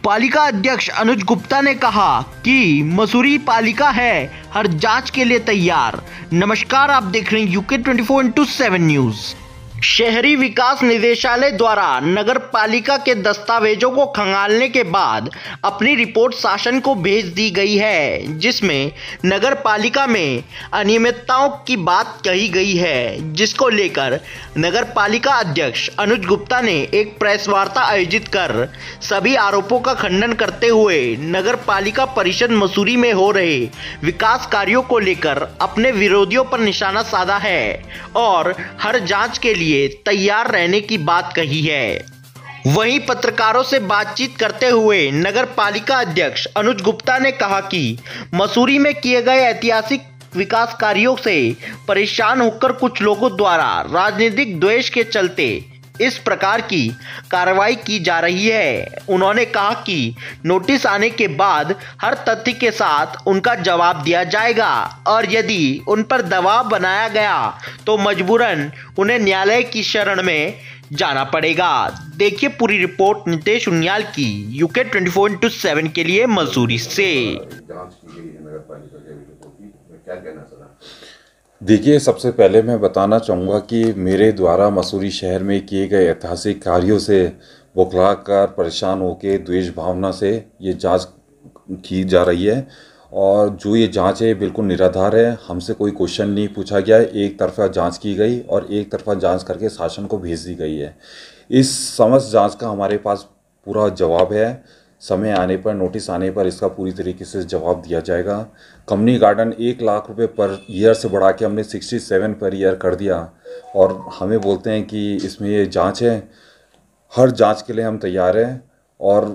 पालिका अध्यक्ष अनुज गुप्ता ने कहा कि मसूरी पालिका है हर जांच के लिए तैयार। नमस्कार, आप देख रहे हैं यूके 24/7 न्यूज। शहरी विकास निदेशालय द्वारा नगर पालिका के दस्तावेजों को खंगालने के बाद अपनी रिपोर्ट शासन को भेज दी गई है, जिसमें नगर पालिका में अनियमितताओं की बात कही गई है, जिसको लेकर नगर पालिका अध्यक्ष अनुज गुप्ता ने एक प्रेस वार्ता आयोजित कर सभी आरोपों का खंडन करते हुए नगर पालिका परिषद मसूरी में हो रहे विकास कार्यों को लेकर अपने विरोधियों पर निशाना साधा है और हर जांच के लिए तैयार रहने की बात कही है। वहीं पत्रकारों से बातचीत करते हुए नगर पालिका अध्यक्ष अनुज गुप्ता ने कहा कि मसूरी में किए गए ऐतिहासिक विकास कार्यों से परेशान होकर कुछ लोगों द्वारा राजनीतिक द्वेष के चलते इस प्रकार की कार्रवाई की जा रही है। उन्होंने कहा कि नोटिस आने के बाद हर तथ्य के साथ उनका जवाब दिया जाएगा और यदि उन पर दबाव बनाया गया तो मजबूरन उन्हें न्यायालय की शरण में जाना पड़ेगा। देखिए पूरी रिपोर्ट नितेश उनियाल की यूके 24/7 के लिए मसूरी से। जांच की गई है नगर पालिका के रिपोर्ट की, क्या कहना चाहता? देखिए, सबसे पहले मैं बताना चाहूँगा कि मेरे द्वारा मसूरी शहर में किए गए ऐतिहासिक कार्यों से बौखलाकर परेशान होकर द्वेष भावना से ये जांच की जा रही है और जो ये जांच है बिल्कुल निराधार है। हमसे कोई क्वेश्चन नहीं पूछा गया है, एक तरफा जांच की गई और एक तरफा जांच करके शासन को भेज दी गई है। इस समस्त जांच का हमारे पास पूरा जवाब है। समय आने पर, नोटिस आने पर इसका पूरी तरीके से जवाब दिया जाएगा। कंपनी गार्डन 1 लाख रुपए पर ईयर से बढ़ा के हमने 67 पर ईयर कर दिया और हमें बोलते हैं कि इसमें ये जांच है। हर जांच के लिए हम तैयार हैं और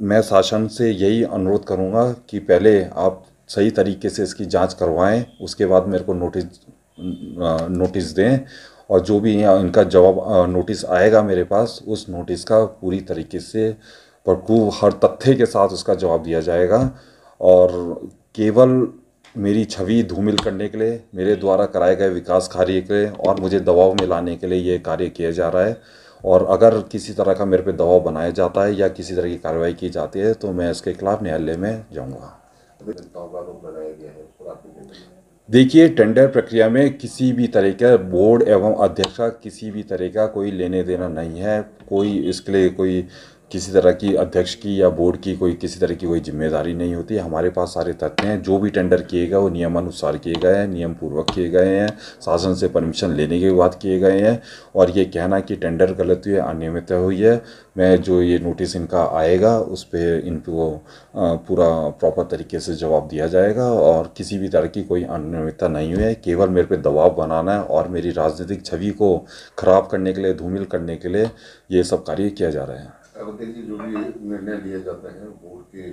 मैं शासन से यही अनुरोध करूंगा कि पहले आप सही तरीके से इसकी जांच करवाएं, उसके बाद मेरे को नोटिस दें और जो भी इनका जवाब नोटिस आएगा मेरे पास, उस नोटिस का पूरी तरीके से भरपूर हर तथ्य के साथ उसका जवाब दिया जाएगा। और केवल मेरी छवि धूमिल करने के लिए, मेरे द्वारा कराए गए विकास कार्य के लिए और मुझे दबाव में लाने के लिए ये कार्य किया जा रहा है। और अगर किसी तरह का मेरे पे दबाव बनाया जाता है या किसी तरह की कार्रवाई की जाती है तो मैं इसके खिलाफ न्यायालय में जाऊँगा। देखिए, टेंडर प्रक्रिया में किसी भी तरह का बोर्ड एवं अध्यक्ष का किसी भी तरह का कोई लेने देना नहीं है। कोई इसके लिए कोई किसी तरह की अध्यक्ष की या बोर्ड की कोई किसी तरह की कोई जिम्मेदारी नहीं होती। हमारे पास सारे तथ्य हैं। जो भी टेंडर किए गए वो नियमानुसार किए गए हैं, नियम पूर्वक किए गए हैं, शासन से परमिशन लेने के बाद किए गए हैं। और ये कहना कि टेंडर गलत हुई है, अनियमितता हुई है, मैं जो ये नोटिस इनका आएगा उस पर इनको पूरा प्रॉपर तरीके से जवाब दिया जाएगा और किसी भी तरह की कोई अनियमितता नहीं हुई है। केवल मेरे पे दबाव बनाना है और मेरी राजनीतिक छवि को खराब करने के लिए, धूमिल करने के लिए ये सब कार्य किया जा रहा है। देखिए, जो भी निर्णय लिए जाते हैं बोर्ड के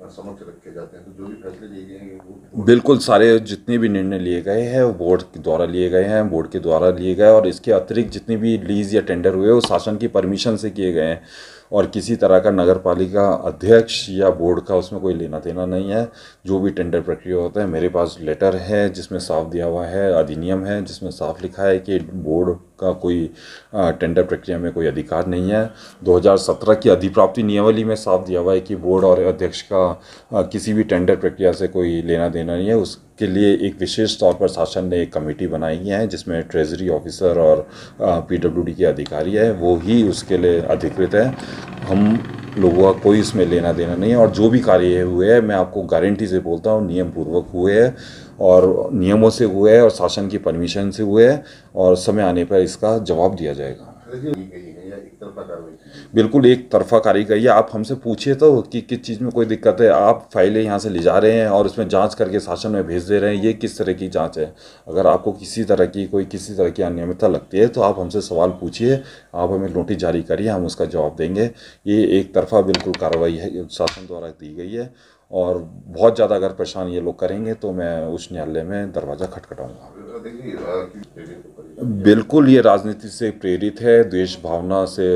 समक्ष रखे जाते हैं, तो जो भी फैसले लिए गए हैं बिल्कुल सारे जितने भी निर्णय लिए गए हैं वो बोर्ड के द्वारा लिए गए हैं, बोर्ड के द्वारा लिए गए और इसके अतिरिक्त जितने भी लीज या टेंडर हुए वो शासन की परमिशन से किए गए हैं और किसी तरह का नगर पालिका अध्यक्ष या बोर्ड का उसमें कोई लेना देना नहीं है। जो भी टेंडर प्रक्रिया होता है, मेरे पास लेटर है जिसमें साफ दिया हुआ है, अधिनियम है जिसमें साफ लिखा है कि बोर्ड का कोई टेंडर प्रक्रिया में कोई अधिकार नहीं है। 2017 की अधिप्राप्ति नियमावली में साफ दिया हुआ है कि बोर्ड और अध्यक्ष का किसी भी टेंडर प्रक्रिया से कोई लेना देना नहीं है। उसके लिए एक विशेष तौर पर शासन ने एक कमेटी बनाई है जिसमें ट्रेजरी ऑफिसर और PWD के अधिकारी है, वो ही उसके लिए अधिकृत है। हम लोगों का कोई इसमें लेना देना नहीं है और जो भी कार्य हुए हैं मैं आपको गारंटी से बोलता हूँ नियम पूर्वक हुए हैं और नियमों से हुए हैं और शासन की परमिशन से हुए हैं और समय आने पर इसका जवाब दिया जाएगा। बिल्कुल एक तरफा कार्रवाई गई है। आप हमसे पूछिए तो कि किस चीज़ में कोई दिक्कत है। आप फाइलें यहाँ से ले जा रहे हैं और उसमें जांच करके शासन में भेज दे रहे हैं, ये किस तरह की जांच है? अगर आपको किसी तरह की अनियमितता लगती है तो आप हमसे सवाल पूछिए, आप हमें नोटिस जारी करिए, हम उसका जवाब देंगे। ये एक तरफा बिल्कुल कार्रवाई है, शासन द्वारा दी गई है और बहुत ज़्यादा अगर परेशान ये लोग करेंगे तो मैं उच्च न्यायालय में दरवाज़ा खटखटाऊँगा। बिल्कुल ये राजनीति से प्रेरित है, द्वेष भावना से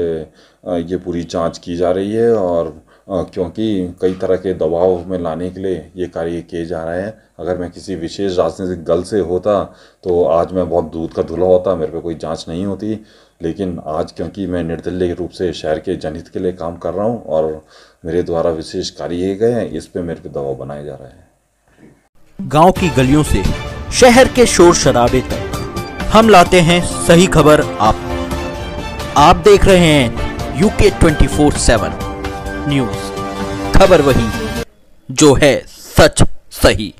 ये पूरी जांच की जा रही है और क्योंकि कई तरह के दबाव में लाने के लिए ये कार्य किए जा रहे हैं। अगर मैं किसी विशेष राजनीतिक दल से होता तो आज मैं बहुत दूध का धुला होता, मेरे पे कोई जांच नहीं होती। लेकिन आज क्योंकि मैं निर्दलीय रूप से शहर के जनहित के लिए काम कर रहा हूं और मेरे द्वारा विशेष कार्य किए गए हैं, इस पे मेरे पे दबाव बनाया जा रहा है। गांव की गलियों से शहर के शोर शराबे तक हम लाते हैं सही खबर आप देख रहे हैं यूके 24/7 न्यूज। खबर वही जो है सच सही।